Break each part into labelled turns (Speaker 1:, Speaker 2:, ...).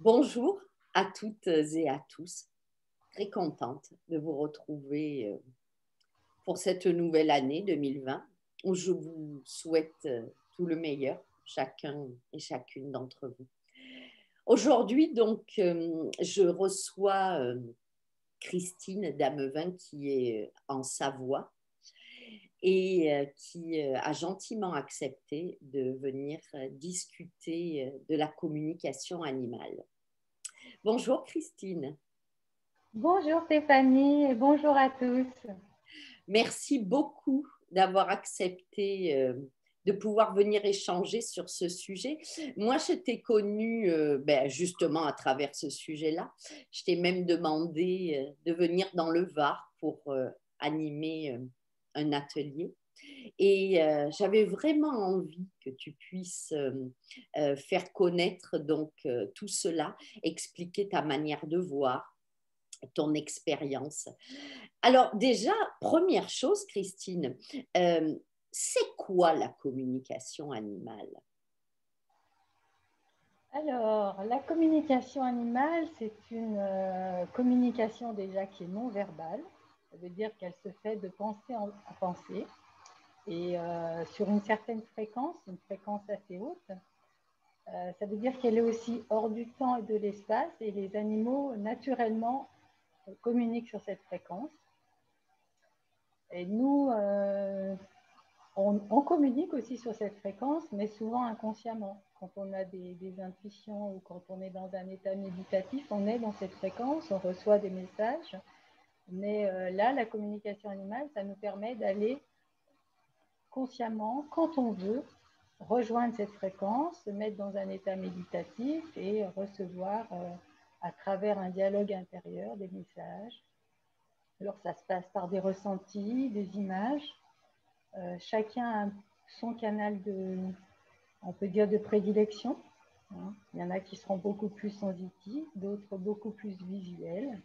Speaker 1: Bonjour à toutes et à tous. Très contente de vous retrouver pour cette nouvelle année 2020 où je vous souhaite tout le meilleur, chacun et chacune d'entre vous. Aujourd'hui, donc, je reçois Christine Damevin qui est en Savoie et qui a gentiment accepté de venir discuter de la communication animale. Bonjour Christine.
Speaker 2: Bonjour Stéphanie et bonjour à tous.
Speaker 1: Merci beaucoup d'avoir accepté de pouvoir venir échanger sur ce sujet. Moi, je t'ai connue justement à travers ce sujet-là. Je t'ai même demandé de venir dans le Var pour animer un atelier. Et j'avais vraiment envie que tu puisses faire connaître donc tout cela, expliquer ta manière de voir, ton expérience. Alors déjà, première chose, Christine, c'est quoi la communication animale?
Speaker 2: Alors, la communication animale, c'est une communication déjà qui est non verbale. Ça veut dire qu'elle se fait de pensée à pensée et sur une certaine fréquence, une fréquence assez haute. Ça veut dire qu'elle est aussi hors du temps et de l'espace et les animaux naturellement communiquent sur cette fréquence. Et nous, on communique aussi sur cette fréquence, mais souvent inconsciemment. Quand on a des intuitions ou quand on est dans un état méditatif, on est dans cette fréquence, on reçoit des messages. Mais là, la communication animale, ça nous permet d'aller consciemment, quand on veut, rejoindre cette fréquence, se mettre dans un état méditatif et recevoir à travers un dialogue intérieur des messages. Alors ça se passe par des ressentis, des images. Chacun a son canal on peut dire, de prédilection. Il y en a qui seront beaucoup plus sensitifs, d'autres beaucoup plus visuels.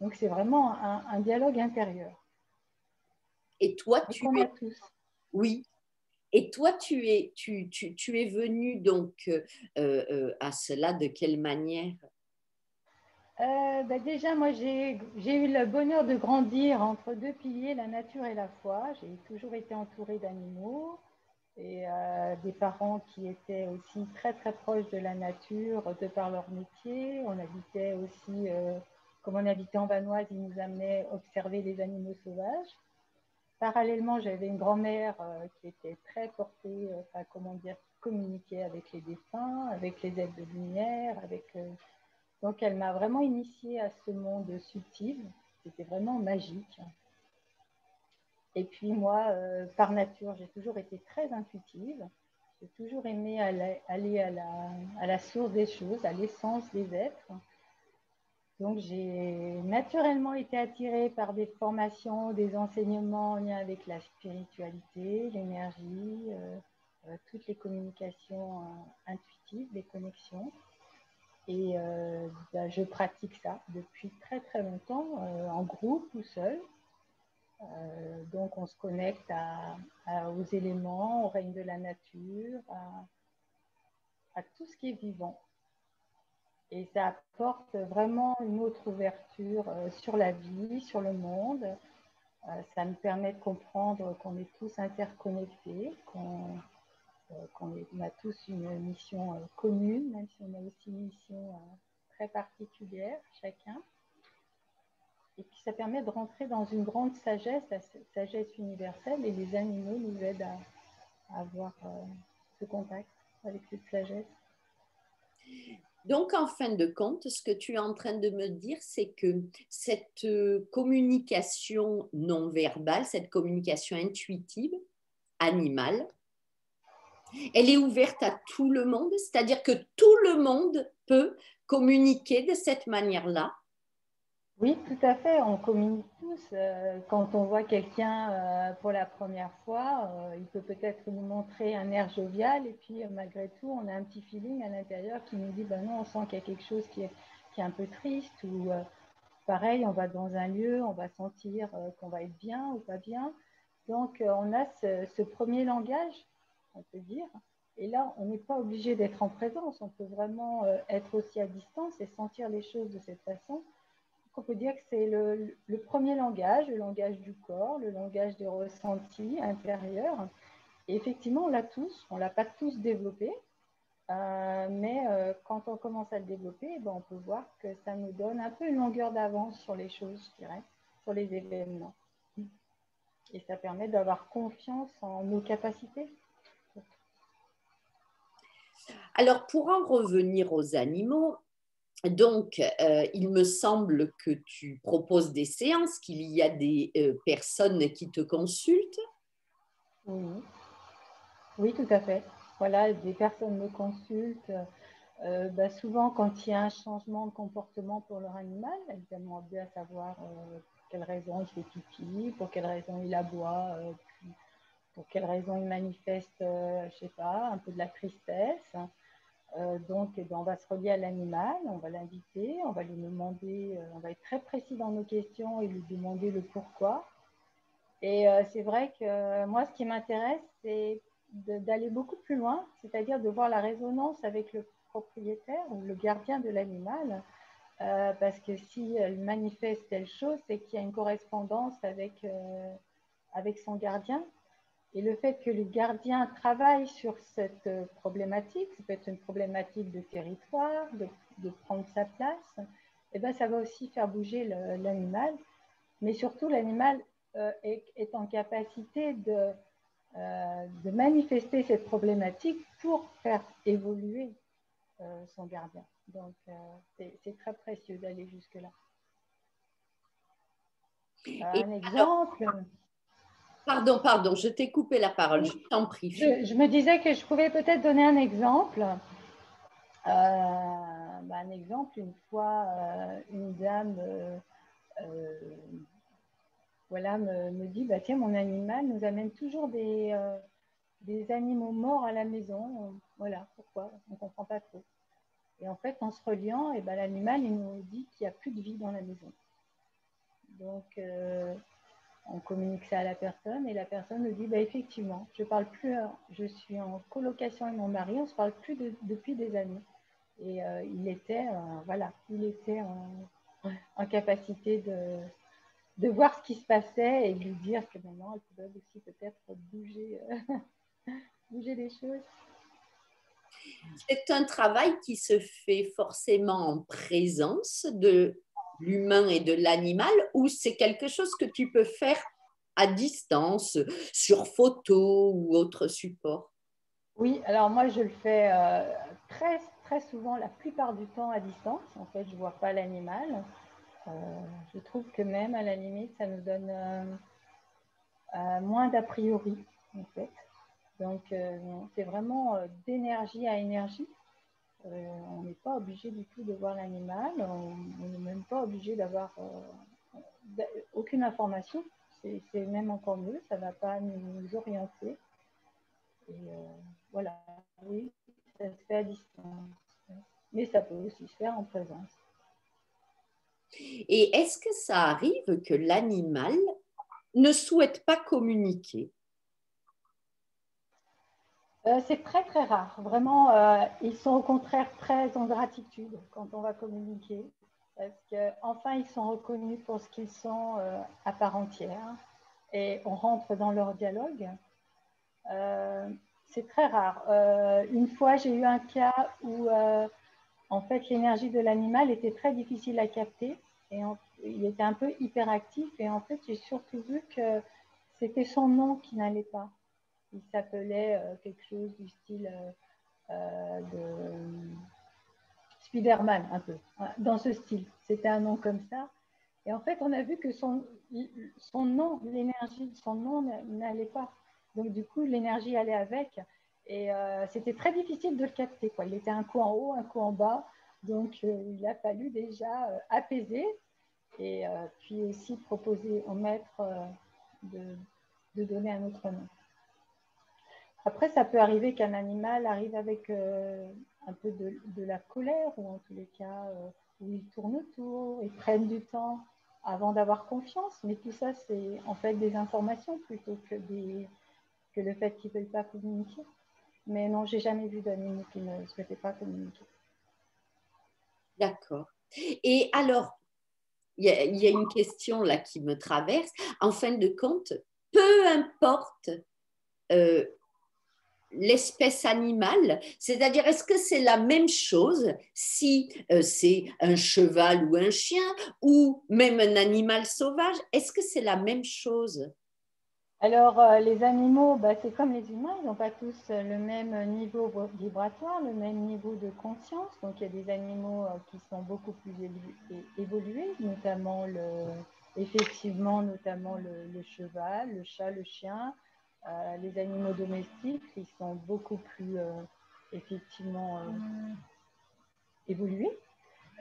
Speaker 2: Donc c'est vraiment un dialogue intérieur.
Speaker 1: Et toi,
Speaker 2: Et
Speaker 1: tu
Speaker 2: qu'on a
Speaker 1: es,
Speaker 2: tous.
Speaker 1: oui, et toi, tu es venu donc à cela de quelle manière?
Speaker 2: Déjà, moi, j'ai eu le bonheur de grandir entre deux piliers, la nature et la foi. J'ai toujours été entourée d'animaux et des parents qui étaient aussi très, très proches de la nature de par leur métier. On habitait aussi, comme on habitait en Vanoise, ils nous amenaient observer les animaux sauvages. Parallèlement, j'avais une grand-mère qui était très portée, comment dire, qui communiquait avec les défunts, avec les êtres de lumière, donc, elle m'a vraiment initiée à ce monde subtil. C'était vraiment magique. Et puis moi, par nature, j'ai toujours été très intuitive. J'ai toujours aimé aller à la source des choses, à l'essence des êtres. Donc, j'ai naturellement été attirée par des formations, des enseignements en lien avec la spiritualité, l'énergie, toutes les communications intuitives, les connexions. Et je pratique ça depuis très très longtemps, en groupe ou seul. Donc on se connecte aux éléments, au règne de la nature, à tout ce qui est vivant. Et ça apporte vraiment une autre ouverture sur la vie, sur le monde. Ça me permet de comprendre qu'on est tous interconnectés, qu'on a tous une mission commune, même si on a aussi une mission très particulière, chacun. Et puis ça permet de rentrer dans une grande sagesse, la sagesse universelle, et les animaux nous aident à avoir ce contact avec cette sagesse.
Speaker 1: Donc, en fin de compte, ce que tu es en train de me dire, c'est que cette communication non verbale, cette communication intuitive, animale, elle est ouverte à tout le monde, c'est-à-dire que tout le monde peut communiquer de cette manière-là.
Speaker 2: Oui, tout à fait. On communique tous. Quand on voit quelqu'un pour la première fois, il peut peut-être nous montrer un air jovial et puis malgré tout, on a un petit feeling à l'intérieur qui nous dit ben non, on sent qu'il y a quelque chose qui est un peu triste ou pareil, on va dans un lieu, on va sentir qu'on va être bien ou pas bien. Donc, on a ce premier langage, on peut dire, Et là, on n'est pas obligé d'être en présence. On peut vraiment être aussi à distance et sentir les choses de cette façon. On peut dire que c'est le premier langage, le langage du corps, le langage des ressentis intérieurs. Et effectivement, on l'a tous, on ne l'a pas tous développé, mais quand on commence à le développer, ben, on peut voir que ça nous donne un peu une longueur d'avance sur les choses, je dirais, sur les événements. Et ça permet d'avoir confiance en nos capacités.
Speaker 1: Alors, pour en revenir aux animaux, donc, il me semble que tu proposes des séances, qu'il y a des personnes qui te consultent.
Speaker 2: Oui. Oui, tout à fait. Voilà, des personnes me consultent. Bah, souvent, quand il y a un changement de comportement pour leur animal, elles aimeraient bien savoir pour quelle raison il fait pipi, pour quelle raison il aboie, pour quelle raison il manifeste, je ne sais pas, un peu de la tristesse. Donc, eh ben, on va se relier à l'animal, on va l'inviter, on va lui demander, on va être très précis dans nos questions et lui demander le pourquoi. Et c'est vrai que moi, ce qui m'intéresse, c'est d'aller beaucoup plus loin, c'est-à-dire de voir la résonance avec le propriétaire ou le gardien de l'animal, parce que si elle manifeste telle chose, c'est qu'il y a une correspondance avec son gardien. Et le fait que le gardien travaille sur cette problématique, ça peut être une problématique de territoire, de prendre sa place, et ben, ça va aussi faire bouger l'animal. Mais surtout, l'animal est en capacité de manifester cette problématique pour faire évoluer son gardien. Donc, c'est très précieux d'aller jusque-là.
Speaker 1: Et
Speaker 2: Un
Speaker 1: alors,
Speaker 2: exemple.
Speaker 1: pardon, je t'ai coupé la parole, je t'en prie.
Speaker 2: Je me disais que je pouvais peut-être donner un exemple. Un exemple, une fois, une dame voilà, me dit, bah, tiens, mon animal nous amène toujours des animaux morts à la maison. Voilà, pourquoi? On ne comprend pas trop. Et en fait, en se reliant, eh ben, l'animal, il nous dit qu'il n'y a plus de vie dans la maison. Donc, on communique ça à la personne et la personne nous dit, bah, effectivement, je parle plus, je suis en colocation avec mon mari, on ne se parle plus depuis des années. Et il était, voilà, il était en capacité de voir ce qui se passait et de lui dire que maintenant, elle pouvait aussi peut-être bouger, bouger les choses.
Speaker 1: C'est un travail qui se fait forcément en présence de l'humain et de l'animal ou c'est quelque chose que tu peux faire à distance, sur photo ou autre support?
Speaker 2: Oui, alors moi, je le fais très, très souvent, la plupart du temps à distance. En fait, je ne vois pas l'animal. Je trouve que même à la limite, ça nous donne moins d'a priori, en fait. Donc, c'est vraiment d'énergie à énergie. On n'est pas obligé du tout de voir l'animal. On n'est même pas obligé d'avoir aucune information. C'est même encore mieux. Ça ne va pas nous orienter. Et voilà, oui, ça se fait à distance. Mais ça peut aussi se faire en présence.
Speaker 1: Et est-ce que ça arrive que l'animal ne souhaite pas communiquer?
Speaker 2: C'est très très rare. Vraiment, ils sont au contraire très en gratitude quand on va communiquer. Parce qu'enfin, ils sont reconnus pour ce qu'ils sont à part entière. Et on rentre dans leur dialogue. C'est très rare. Une fois, j'ai eu un cas où en fait, l'énergie de l'animal était très difficile à capter. Et il était un peu hyperactif. Et en fait, j'ai surtout vu que c'était son nom qui n'allait pas. Il s'appelait quelque chose du style de Spider-Man, un peu, dans ce style. C'était un nom comme ça. Et en fait, on a vu que son nom, l'énergie de son nom n'allait pas. Donc, du coup, l'énergie allait avec. Et c'était très difficile de le capter, quoi. Il était un coup en haut, un coup en bas. Donc, il a fallu déjà apaiser et puis aussi proposer au maître de donner un autre nom. Après, ça peut arriver qu'un animal arrive avec un peu de la colère ou en tous les cas où il tourne autour, il prenne du temps avant d'avoir confiance. Mais tout ça, c'est en fait des informations plutôt que le fait qu'ils ne veulent pas communiquer. Mais non, j'ai jamais vu d'animaux qui ne souhaitaient pas communiquer.
Speaker 1: D'accord. Et alors, il y a une question là qui me traverse. En fin de compte, peu importe euh, l'espèce animale, c'est-à-dire est-ce que c'est la même chose si c'est un cheval ou un chien ou même un animal sauvage? Est-ce que c'est la même chose?
Speaker 2: Alors, les animaux, bah, c'est comme les humains, ils n'ont pas tous le même niveau vibratoire, le même niveau de conscience. Donc, il y a des animaux qui sont beaucoup plus évolués, notamment effectivement, notamment le cheval, le chat, le chien. Les animaux domestiques, ils sont beaucoup plus effectivement évolués.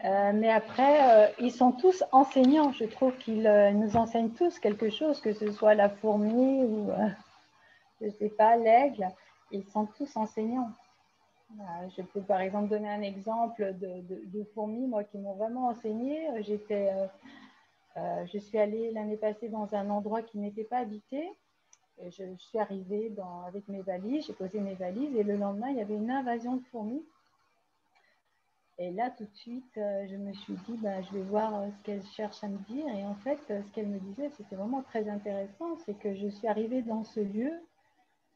Speaker 2: Mais après, ils sont tous enseignants. Je trouve qu'ils nous enseignent tous quelque chose, que ce soit la fourmi ou, je ne sais pas, l'aigle. Ils sont tous enseignants. Je peux par exemple donner un exemple de fourmis, moi, qui m'ont vraiment enseigné. Je suis allée l'année passée dans un endroit qui n'était pas habité. Et je suis arrivée avec mes valises, j'ai posé mes valises et le lendemain, il y avait une invasion de fourmis. Et là, tout de suite, je me suis dit, bah, je vais voir ce qu'elle cherche à me dire. Et en fait, ce qu'elle me disait, c'était vraiment très intéressant. C'est que je suis arrivée dans ce lieu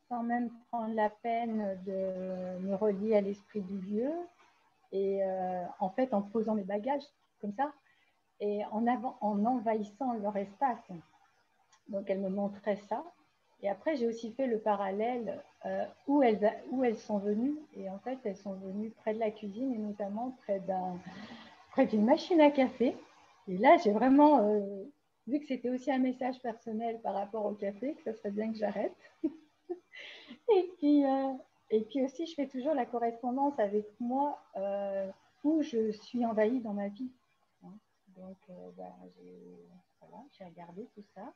Speaker 2: sans même prendre la peine de me relier à l'esprit du lieu. Et en fait, en posant mes bagages comme ça et en envahissant leur espace. Donc, elle me montrait ça. Et après, j'ai aussi fait le parallèle où elles sont venues. Et en fait, elles sont venues près de la cuisine et notamment près d'une machine à café. Et là, j'ai vraiment vu que c'était aussi un message personnel par rapport au café, que ça serait bien que j'arrête. et, puis, et puis aussi, je fais toujours la correspondance avec moi où je suis envahie dans ma vie. Donc, voilà, j'ai regardé tout ça.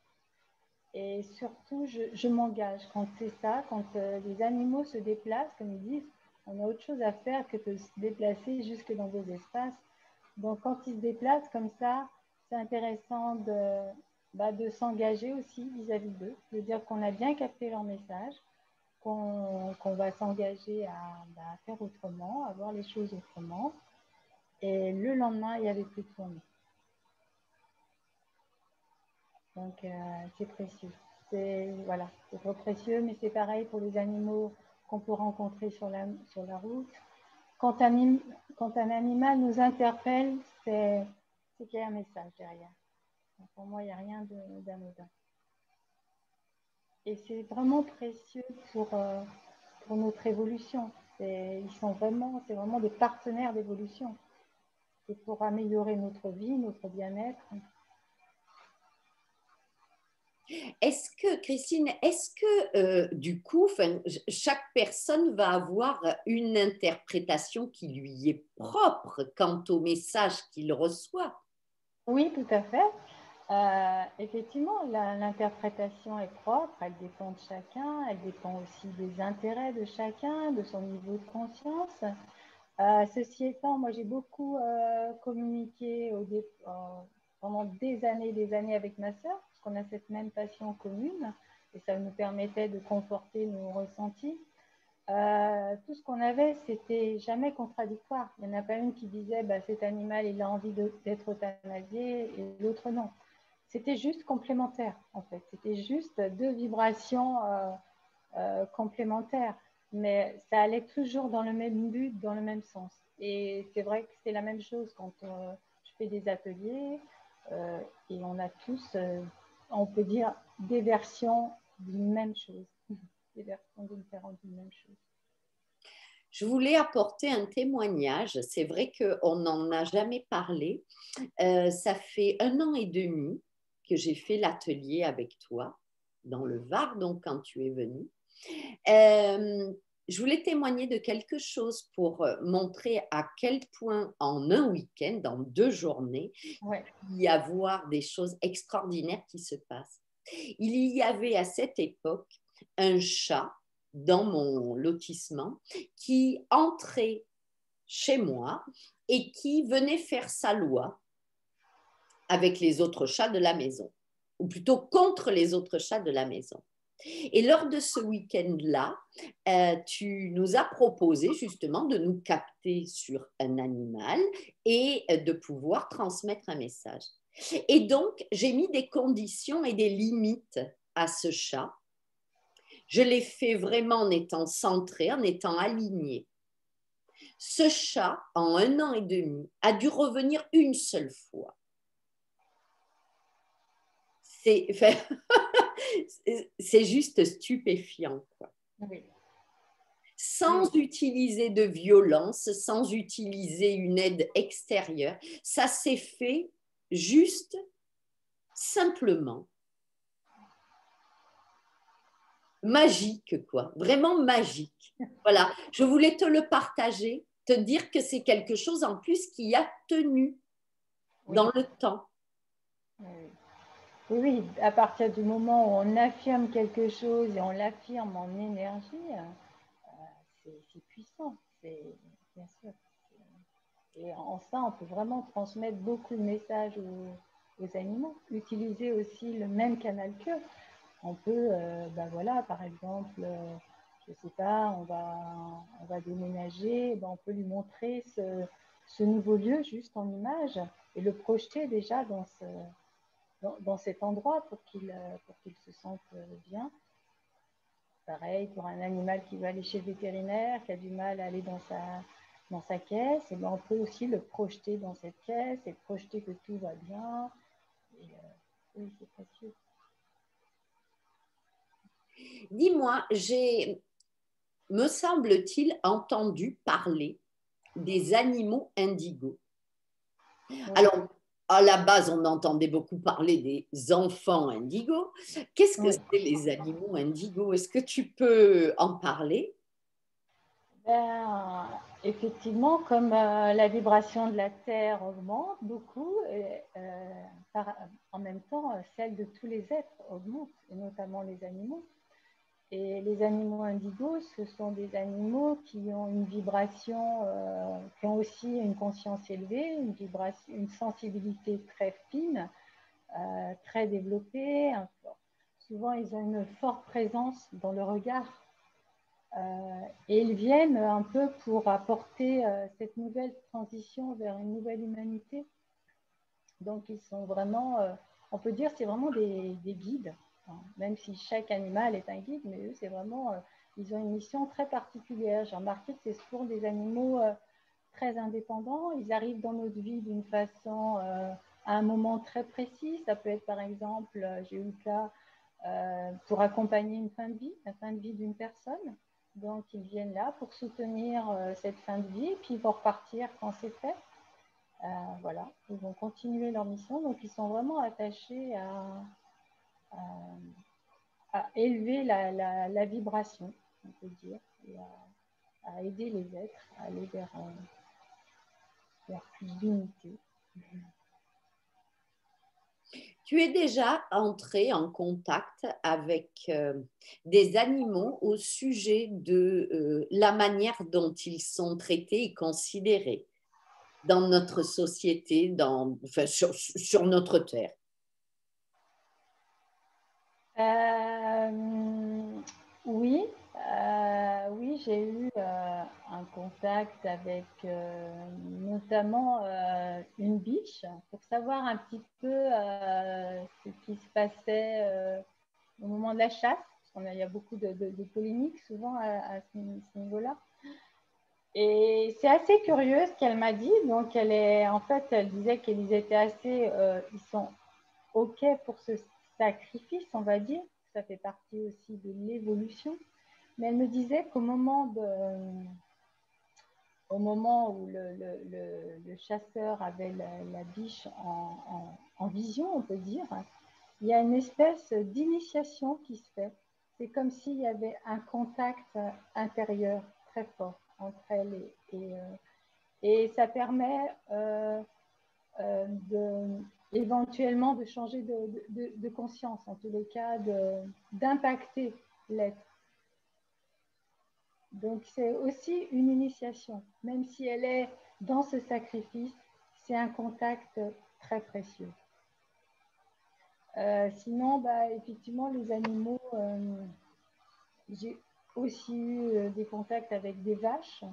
Speaker 2: Et surtout, je m'engage quand c'est ça, quand les animaux se déplacent, comme ils disent, on a autre chose à faire que de se déplacer jusque dans vos espaces. Donc, quand ils se déplacent comme ça, c'est intéressant de s'engager aussi vis-à-vis d'eux, de dire qu'on a bien capté leur message, qu'on va s'engager à faire autrement, à voir les choses autrement. Et le lendemain, il n'y avait plus de fourmis. Donc, c'est précieux. Voilà, c'est trop précieux, mais c'est pareil pour les animaux qu'on peut rencontrer sur la route. Quand un animal nous interpelle, c'est qu'il y a un message derrière. Donc, pour moi, il n'y a rien d'anodin. Et c'est vraiment précieux pour notre évolution. C'est vraiment des partenaires d'évolution. C'est pour améliorer notre vie, notre bien-être.
Speaker 1: Est-ce que, Christine, du coup, chaque personne va avoir une interprétation qui lui est propre quant au message qu'il reçoit?
Speaker 2: Oui, tout à fait. Effectivement, l'interprétation est propre, elle dépend de chacun, elle dépend aussi des intérêts de chacun, de son niveau de conscience. Ceci étant, moi j'ai beaucoup communiqué pendant des années avec ma sœur, parce qu'on a cette même passion commune, et ça nous permettait de conforter nos ressentis. Tout ce qu'on avait, c'était jamais contradictoire. Il n'y en a pas une qui disait bah, cet animal, il a envie d'être euthanasié et l'autre non. C'était juste complémentaire, en fait. C'était juste deux vibrations complémentaires. Mais ça allait toujours dans le même but, dans le même sens. Et c'est vrai que c'est la même chose quand je fais des ateliers et on a tous, on peut dire, des versions d'une même chose. Des versions différentes d'une même chose.
Speaker 1: Je voulais apporter un témoignage. C'est vrai qu'on n'en a jamais parlé. Ça fait 1 an et demi que j'ai fait l'atelier avec toi dans le Var, donc quand tu es venu. Je voulais témoigner de quelque chose pour montrer à quel point en un week-end, en 2 journées,
Speaker 2: Ouais.
Speaker 1: il y avoir des choses extraordinaires qui se passent. Il y avait à cette époque un chat dans mon lotissement qui entrait chez moi et qui venait faire sa loi avec les autres chats de la maison, ou plutôt contre les autres chats de la maison. Et lors de ce week-end-là, tu nous as proposé justement de nous capter sur un animal et de pouvoir transmettre un message. Et donc, j'ai mis des conditions et des limites à ce chat. Je l'ai fait vraiment en étant centré, en étant aligné. Ce chat, en 1 an et demi, a dû revenir une seule fois. C'est juste stupéfiant, quoi.
Speaker 2: Oui.
Speaker 1: Sans utiliser de violence, sans utiliser une aide extérieure. Ça s'est fait juste, simplement. Magique, quoi. Vraiment magique. Voilà. Je voulais te le partager, te dire que c'est quelque chose en plus qui a tenu dans le temps.
Speaker 2: Oui. Oui, à partir du moment où on affirme quelque chose et on l'affirme en énergie, c'est puissant, bien sûr. Et en ça, on peut vraiment transmettre beaucoup de messages aux animaux. Utiliser aussi le même canal qu'eux. On peut, voilà, par exemple, je ne sais pas, on va déménager, on peut lui montrer ce nouveau lieu juste en image et le projeter déjà dans cet endroit pour qu'il se sente bien. Pareil pour un animal qui va aller chez le vétérinaire, qui a du mal à aller dans sa caisse, et on peut aussi le projeter dans cette caisse et projeter que tout va bien. Et, oui, c'est précieux.
Speaker 1: Dis-moi, me semble-t-il, entendu parler des animaux indigos. Oui. Alors, à la base, on entendait beaucoup parler des enfants indigos. Qu'est-ce que c'est les animaux indigos? Est-ce que tu peux en parler?
Speaker 2: Effectivement, comme la vibration de la Terre augmente beaucoup, en même temps, celle de tous les êtres augmente, et notamment les animaux. Et les animaux indigos, ce sont des animaux qui ont une vibration, qui ont aussi une conscience élevée, une sensibilité très fine, très développée. Souvent, ils ont une forte présence dans le regard. Et ils viennent un peu pour apporter cette nouvelle transition vers une nouvelle humanité. Donc, ils sont vraiment, on peut dire, c'est vraiment des guides. Même si chaque animal est un guide, mais eux, c'est vraiment, ils ont une mission très particulière. J'ai remarqué que c'est souvent des animaux très indépendants. Ils arrivent dans notre vie d'une façon, à un moment très précis. Ça peut être, par exemple, j'ai eu le cas pour accompagner une fin de vie, la fin de vie d'une personne. Donc, ils viennent là pour soutenir cette fin de vie, puis ils vont repartir quand c'est fait. Voilà, ils vont continuer leur mission. Donc, ils sont vraiment attachés à élever la vibration, on peut dire, et à aider les êtres à aller vers plus d'unité.
Speaker 1: Tu es déjà entré en contact avec des animaux au sujet de la manière dont ils sont traités et considérés dans notre société, sur notre terre?
Speaker 2: Oui, oui, j'ai eu un contact avec notamment une biche pour savoir un petit peu ce qui se passait au moment de la chasse. Parce qu'il y a beaucoup de polémiques souvent à ce niveau-là. Et c'est assez curieux ce qu'elle m'a dit. Donc, elle disait qu'ils étaient assez, ils sont OK pour ce sacrifice, on va dire. Ça fait partie aussi de l'évolution. Mais elle me disait qu'au moment où le chasseur avait la biche en vision, on peut dire, il y a une espèce d'initiation qui se fait. C'est comme s'il y avait un contact intérieur très fort entre elle et ça permet éventuellement de changer de conscience, en tous les cas, d'impacter l'être. Donc, c'est aussi une initiation. Même si elle est dans ce sacrifice, c'est un contact très précieux. Sinon, bah, effectivement, les animaux, j'ai aussi eu des contacts avec des vaches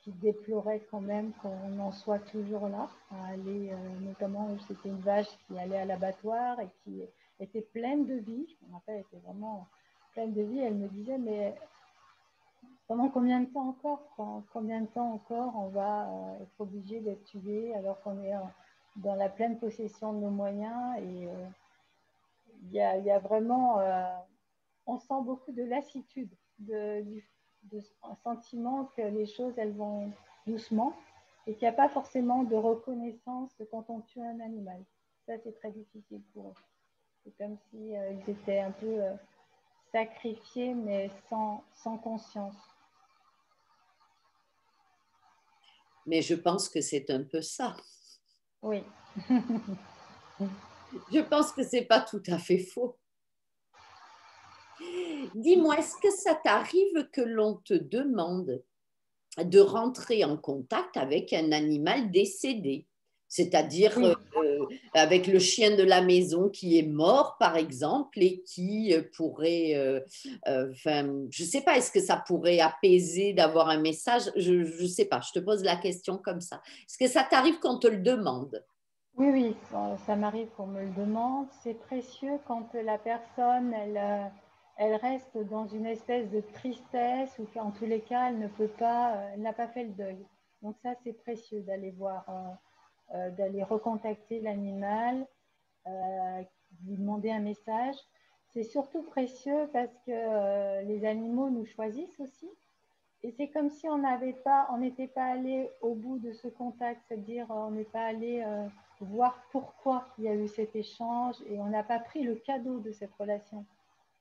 Speaker 2: qui déploraient quand même qu'on en soit toujours là, à aller, notamment, c'était une vache qui allait à l'abattoir et qui était pleine de vie. Je me rappelle, elle était vraiment pleine de vie. Elle me disait, mais pendant combien de temps encore, combien de temps encore on va être obligé d'être tué alors qu'on est dans la pleine possession de nos moyens et y a vraiment, on sent beaucoup de lassitude, un sentiment que les choses, elles vont doucement et qu'il n'y a pas forcément de reconnaissance quand on tue un animal. Ça, c'est très difficile pour eux. C'est comme si ils étaient un peu sacrifiés, mais sans conscience.
Speaker 1: Mais je pense que c'est un peu ça.
Speaker 2: Oui.
Speaker 1: Je pense que c'est pas tout à fait faux. Dis-moi, est-ce que ça t'arrive que l'on te demande de rentrer en contact avec un animal décédé? C'est-à-dire
Speaker 2: Oui.
Speaker 1: avec le chien de la maison qui est mort, par exemple, et qui pourrait, je ne sais pas, est-ce que ça pourrait apaiser d'avoir un message? Je ne sais pas, je te pose la question comme ça. Est-ce que ça t'arrive qu'on te le demande?
Speaker 2: Oui, oui, ça m'arrive qu'on me le demande. C'est précieux quand la personne, elle reste dans une espèce de tristesse ou qu'en tous les cas, elle ne peut pas, elle n'a pas fait le deuil. Donc ça, c'est précieux d'aller voir, d'aller recontacter l'animal, lui demander un message. C'est surtout précieux parce que les animaux nous choisissent aussi. Et c'est comme si on n'était pas allé au bout de ce contact, c'est-à-dire on n'est pas allé voir pourquoi il y a eu cet échange et on n'a pas pris le cadeau de cette relation.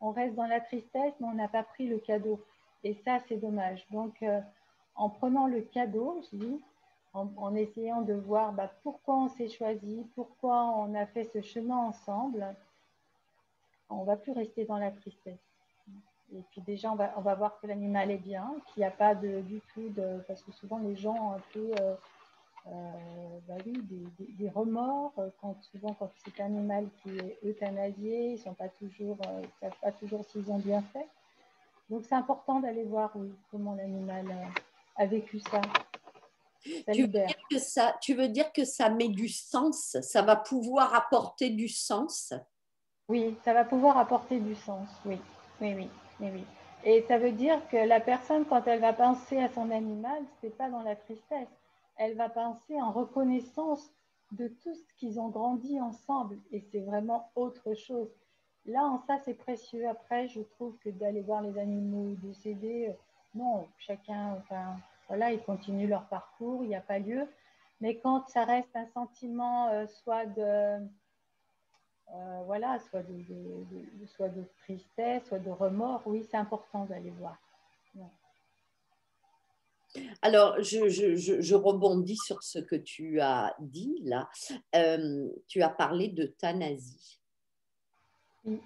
Speaker 2: On reste dans la tristesse, mais on n'a pas pris le cadeau. Et ça, c'est dommage. Donc, en prenant le cadeau, je dis, en essayant de voir pourquoi on s'est choisi, pourquoi on a fait ce chemin ensemble, on ne va plus rester dans la tristesse. Et puis déjà, on va voir que l'animal est bien, qu'il n'y a pas du tout de... Parce que souvent, les gens ont un peu oui, des remords. Souvent, quand c'est un animal qui est euthanasié, ils ne savent pas toujours s'ils ont bien fait. Donc, c'est important d'aller voir comment l'animal a vécu ça. Ça libère.
Speaker 1: Tu veux dire que ça met du sens, ça va pouvoir apporter du sens?
Speaker 2: Oui, ça va pouvoir apporter du sens, oui. Oui, oui, oui, oui. Et ça veut dire que la personne, quand elle va penser à son animal, ce n'est pas dans la tristesse. Elle va penser en reconnaissance de tout ce qu'ils ont grandi ensemble. Et c'est vraiment autre chose. Là, en ça, c'est précieux. Après, je trouve que d'aller voir les animaux décédés, non, chacun, enfin, voilà, ils continuent leur parcours, il n'y a pas lieu. Mais quand ça reste un sentiment, soit de voilà, soit de tristesse, soit de remords, oui, c'est important d'aller voir. Ouais.
Speaker 1: Alors, je rebondis sur ce que tu as dit là. Tu as parlé d'euthanasie.
Speaker 2: Oui.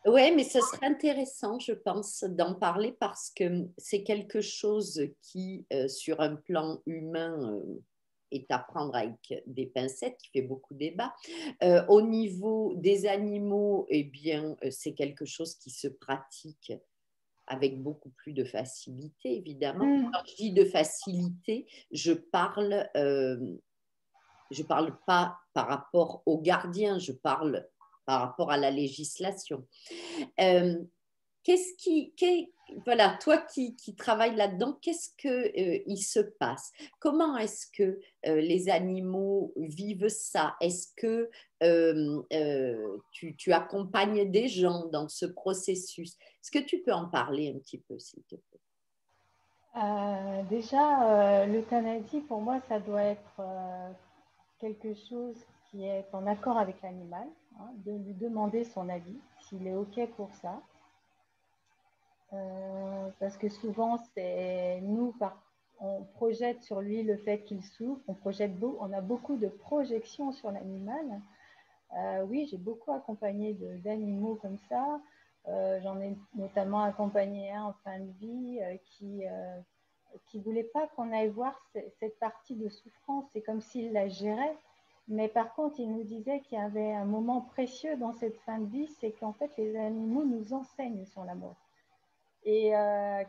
Speaker 1: Oui, mais ce serait intéressant, je pense, d'en parler parce que c'est quelque chose qui, sur un plan humain, est à prendre avec des pincettes, qui fait beaucoup débat. Au niveau des animaux, eh bien, c'est quelque chose qui se pratique avec beaucoup plus de facilité, évidemment. Quand je dis de facilité, je parle pas par rapport aux gardiens, je parle par rapport à la législation. Euh, voilà, toi qui travailles là-dedans, qu'est-ce que il se passe? Comment est-ce que les animaux vivent ça? Est-ce que tu accompagnes des gens dans ce processus? Est-ce que tu peux en parler un petit peu, s'il te plaît?
Speaker 2: Déjà, l'euthanasie, pour moi, ça doit être quelque chose qui est en accord avec l'animal, hein, de lui demander son avis, s'il est OK pour ça. Parce que souvent, c'est nous, on projette sur lui le fait qu'il souffre, on a beaucoup de projections sur l'animal. Oui, j'ai beaucoup accompagné d'animaux comme ça. J'en ai notamment accompagné un en fin de vie qui voulait pas qu'on aille voir cette partie de souffrance. C'est comme s'il la gérait. Mais par contre, il nous disait qu'il y avait un moment précieux dans cette fin de vie, c'est qu'en fait, les animaux nous enseignent sur la mort. Et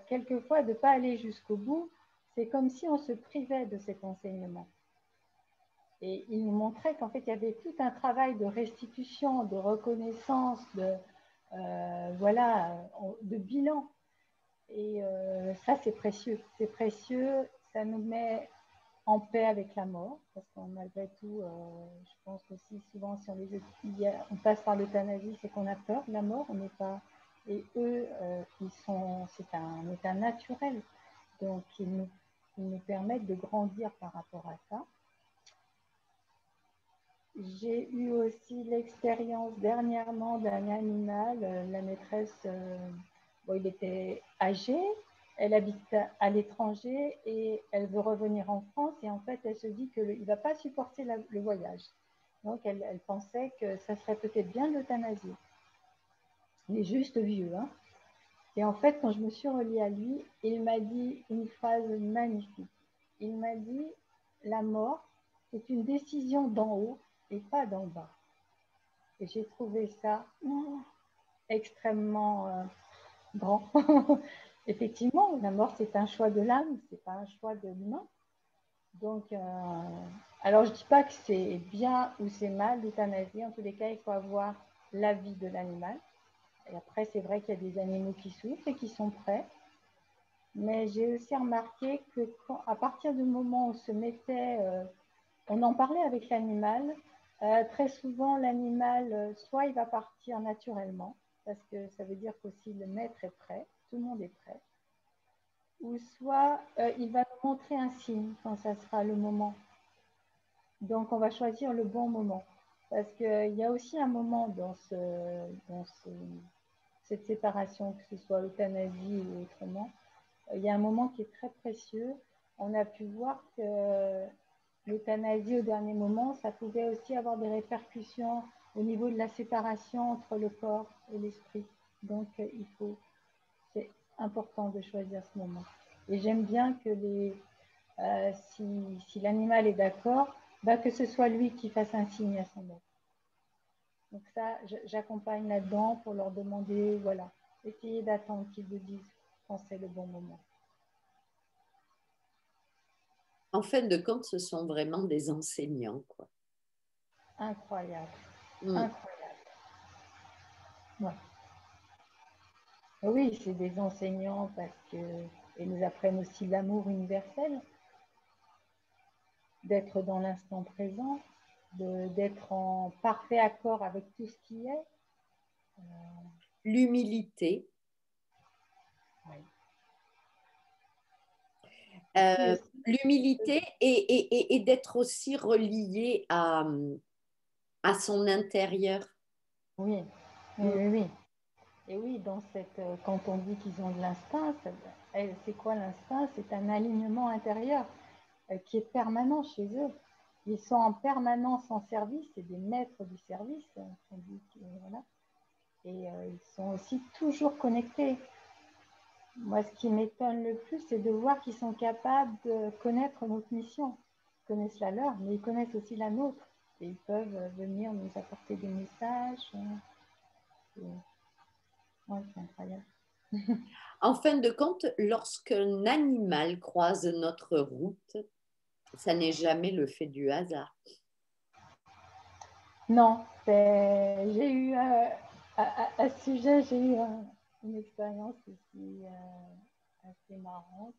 Speaker 2: quelquefois, de ne pas aller jusqu'au bout, c'est comme si on se privait de cet enseignement. Et il nous montrait qu'en fait, il y avait tout un travail de restitution, de reconnaissance, voilà, de bilan. Et ça, c'est précieux. C'est précieux, ça nous met en paix avec la mort, parce que malgré tout, je pense aussi souvent, si on passe par l'euthanasie, c'est qu'on a peur de la mort, on n'est pas... Et eux, c'est un état naturel. Donc, ils nous permettent de grandir par rapport à ça. J'ai eu aussi l'expérience dernièrement d'un animal, la maîtresse, bon, il était âgé, elle habite à l'étranger et elle veut revenir en France et en fait elle se dit qu'il ne va pas supporter le voyage. Donc elle pensait que ça serait peut-être bien de l'euthanasie. Il est juste vieux, hein. Et en fait, quand je me suis reliée à lui, il m'a dit une phrase magnifique. Il m'a dit, la mort, c'est une décision d'en haut et pas d'en bas. Et j'ai trouvé ça extrêmement grand. Effectivement, la mort, c'est un choix de l'âme, c'est pas un choix de l'humain. Donc, alors je dis pas que c'est bien ou c'est mal l'euthanasie. En tous les cas, il faut avoir l'avis de l'animal. Et après, c'est vrai qu'il y a des animaux qui souffrent et qui sont prêts. Mais j'ai aussi remarqué que à partir du moment où on se mettait, on en parlait avec l'animal, très souvent l'animal, soit il va partir naturellement, parce que ça veut dire qu'aussi le maître est prêt, tout le monde est prêt, ou soit il va nous montrer un signe quand ça sera le moment. Donc on va choisir le bon moment, parce qu'il y a aussi un moment dans cette séparation, que ce soit euthanasie ou autrement, il y a un moment qui est très précieux. On a pu voir que l'euthanasie au dernier moment, ça pouvait aussi avoir des répercussions au niveau de la séparation entre le corps et l'esprit. Donc, c'est important de choisir ce moment. Et j'aime bien que si l'animal est d'accord, que ce soit lui qui fasse un signe à son maître. Donc ça, j'accompagne là-dedans pour leur demander, voilà, essayez d'attendre qu'ils vous disent quand c'est le bon moment.
Speaker 1: En fin de compte, ce sont vraiment des enseignants, quoi.
Speaker 2: Incroyable,
Speaker 1: Mm.
Speaker 2: incroyable. Ouais. Oui, c'est des enseignants parce qu'ils nous apprennent aussi l'amour universel, d'être dans l'instant présent, d'être en parfait accord avec tout ce qui est.
Speaker 1: L'humilité.
Speaker 2: Oui.
Speaker 1: L'humilité et d'être aussi relié à son intérieur.
Speaker 2: Oui, oui, oui, oui. Et oui, quand on dit qu'ils ont de l'instinct, c'est quoi l'instinct? C'est un alignement intérieur qui est permanent chez eux. Ils sont en permanence en service, c'est des maîtres du service. On dit voilà. Et ils sont aussi toujours connectés. Moi, ce qui m'étonne le plus, c'est de voir qu'ils sont capables de connaître notre mission. Ils connaissent la leur, mais ils connaissent aussi la nôtre. Et ils peuvent venir nous apporter des messages. Ouais, c'est incroyable.
Speaker 1: En fin de compte, lorsqu'un animal croise notre route, ça n'est jamais le fait du hasard.
Speaker 2: Non, j'ai eu, à ce sujet, j'ai eu une expérience aussi assez marrante.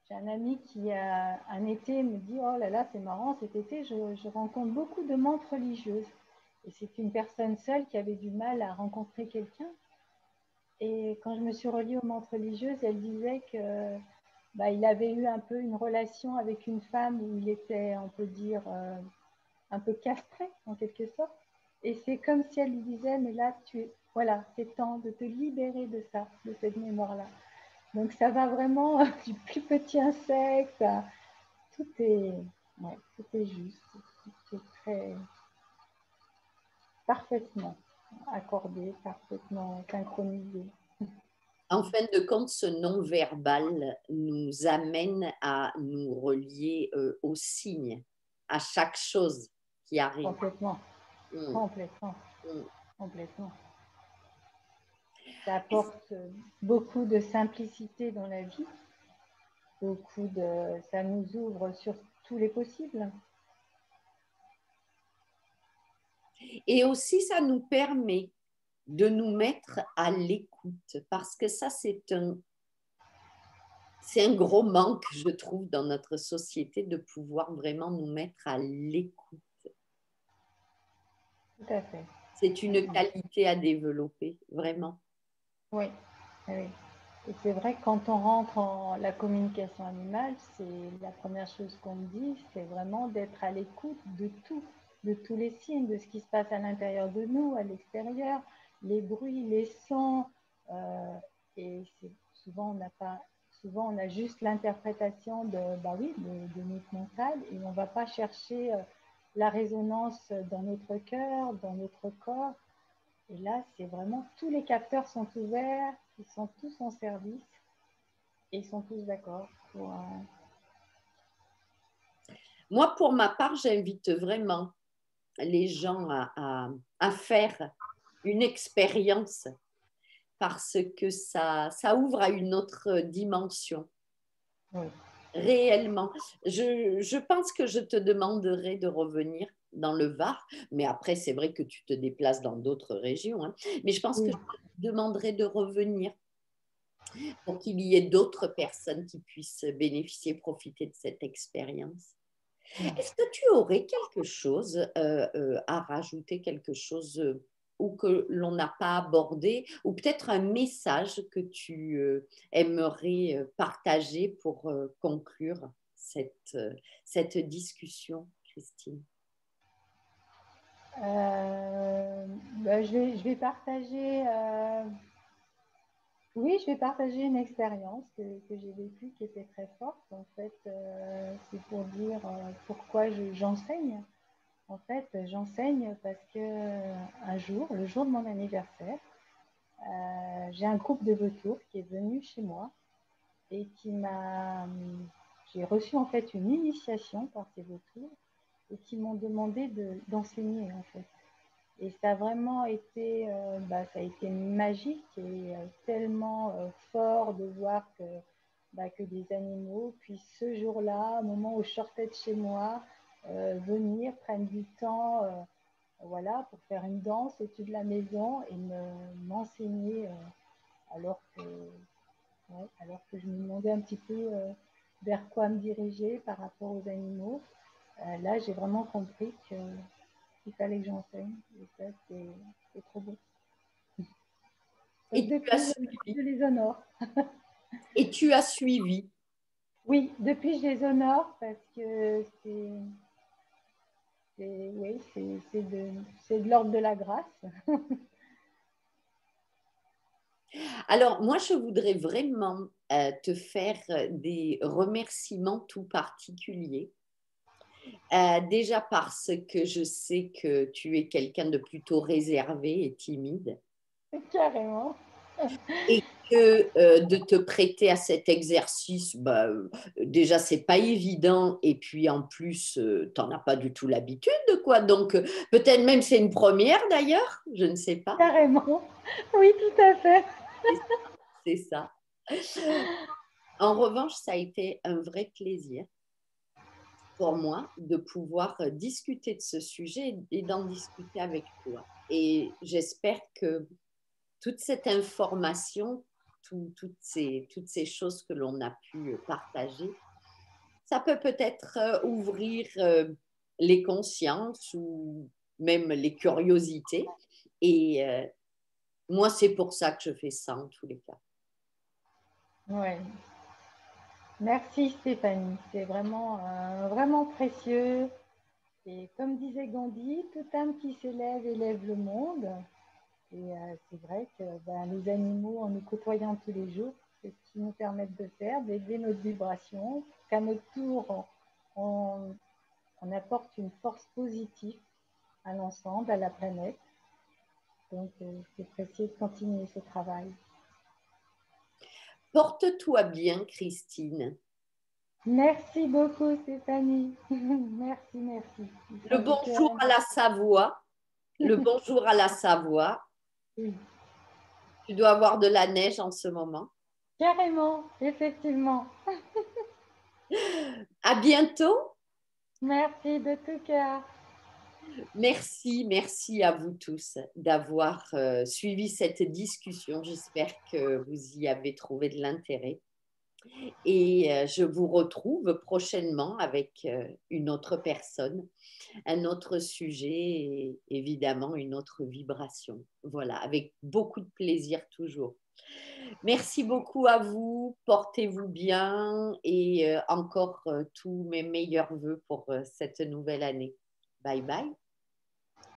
Speaker 2: J'ai un ami qui, un été, me dit, oh là là, c'est marrant, cet été, je rencontre beaucoup de mantes religieuses. Et c'est une personne seule qui avait du mal à rencontrer quelqu'un. Et quand je me suis reliée aux mantes religieuses, elle disait que il avait eu un peu une relation avec une femme où il était, on peut dire, un peu castré en quelque sorte. Et c'est comme si elle lui disait, mais là, voilà, c'est temps de te libérer de ça, de cette mémoire-là. Donc ça va vraiment du plus petit insecte à tout est juste, tout est très parfaitement accordé, parfaitement synchronisé.
Speaker 1: En fin de compte, ce non-verbal nous amène à nous relier aux signes. à chaque chose qui arrive.
Speaker 2: Complètement,
Speaker 1: Mm.
Speaker 2: complètement,
Speaker 1: Mm.
Speaker 2: complètement. Ça apporte beaucoup de simplicité dans la vie, ça nous ouvre sur tous les possibles.
Speaker 1: Et aussi, ça nous permet de nous mettre à l'écoute, parce que ça, c'est un gros manque, je trouve, dans notre société, de pouvoir vraiment nous mettre à l'écoute.
Speaker 2: Tout à fait.
Speaker 1: C'est une qualité à développer, vraiment.
Speaker 2: Oui, oui. Et c'est vrai que quand on rentre en la communication animale, c'est la première chose qu'on me dit, c'est vraiment d'être à l'écoute de tout, de tous les signes, de ce qui se passe à l'intérieur de nous, à l'extérieur, les bruits, les sons. Et souvent, on a juste l'interprétation de notre mental et on ne va pas chercher la résonance dans notre cœur, dans notre corps. Et là, c'est vraiment tous les capteurs sont ouverts, ils sont tous en service et ils sont tous d'accord.
Speaker 1: Moi, pour ma part, j'invite vraiment les gens à faire une expérience parce que ça ouvre à une autre dimension.
Speaker 2: Oui.
Speaker 1: Réellement. Je pense que je te demanderai de revenir dans le Var, mais après, c'est vrai que tu te déplaces dans d'autres régions, hein. Mais je pense que je te demanderai de revenir pour qu'il y ait d'autres personnes qui puissent bénéficier, profiter de cette expérience. Est-ce que tu aurais quelque chose à rajouter, quelque chose ou que l'on n'a pas abordé, ou peut-être un message que tu aimerais partager pour conclure cette discussion, Christine?
Speaker 2: Je vais partager. Oui, je vais partager une expérience que j'ai vécue qui était très forte. En fait, c'est pour dire pourquoi j'enseigne. En fait, j'enseigne parce que un jour, le jour de mon anniversaire, j'ai un groupe de vautours qui est venu chez moi et j'ai reçu en fait une initiation par ces vautours et qui m'ont demandé d'enseigner en fait. Et ça a vraiment été, ça a été magique et tellement fort de voir que des animaux puissent ce jour-là, au moment où je sortais de chez moi, venir, prendre du temps voilà, pour faire une danse au-dessus de la maison et m'enseigner alors que, alors que je me demandais un petit peu vers quoi me diriger par rapport aux animaux. Là, j'ai vraiment compris qu'il fallait que j'enseigne. Et ça, c'est trop beau. Donc,
Speaker 1: Et tu as
Speaker 2: depuis,
Speaker 1: suivi.
Speaker 2: je les honore.
Speaker 1: Et tu as suivi.
Speaker 2: Oui, depuis, je les honore parce que oui, c'est de l'ordre de la grâce.
Speaker 1: Alors, moi, je voudrais vraiment te faire des remerciements tout particuliers. Déjà parce que je sais que tu es quelqu'un de plutôt réservé et timide
Speaker 2: Carrément.
Speaker 1: et que de te prêter à cet exercice, déjà, c'est pas évident et puis en plus, tu n'en as pas du tout l'habitude, quoi. Donc, peut-être même c'est une première d'ailleurs, je ne sais pas.
Speaker 2: Carrément. Oui, tout à fait.
Speaker 1: C'est ça. En revanche, ça a été un vrai plaisir pour moi de pouvoir discuter de ce sujet et d'en discuter avec toi. Et j'espère que toute cette information, toutes ces choses que l'on a pu partager, ça peut peut-être ouvrir les consciences ou même les curiosités. Et moi, c'est pour ça que je fais ça en tous les cas.
Speaker 2: Ouais. Merci Stéphanie, c'est vraiment, vraiment précieux. Et comme disait Gandhi, toute âme qui s'élève élève le monde. Et c'est vrai que les animaux, en nous côtoyant tous les jours, c'est ce qui nous permettent de faire, d'élever notre vibration, qu'à notre tour, on, on apporte une force positive à l'ensemble, à la planète. Donc c'est précieux de continuer ce travail.
Speaker 1: Porte-toi bien, Christine.
Speaker 2: Merci beaucoup, Stéphanie. Merci, merci.
Speaker 1: Le
Speaker 2: En tout cas,
Speaker 1: bonjour à la Savoie. Le bonjour à la Savoie.
Speaker 2: oui,
Speaker 1: Tu dois avoir de la neige en ce moment.
Speaker 2: carrément, effectivement.
Speaker 1: À bientôt.
Speaker 2: Merci de tout cœur.
Speaker 1: Merci, merci à vous tous d'avoir suivi cette discussion. J'espère que vous y avez trouvé de l'intérêt. Et je vous retrouve prochainement avec une autre personne, un autre sujet et évidemment une autre vibration. Voilà, avec beaucoup de plaisir toujours. Merci beaucoup à vous, portez-vous bien et encore tous mes meilleurs voeux pour cette nouvelle année. Bye bye.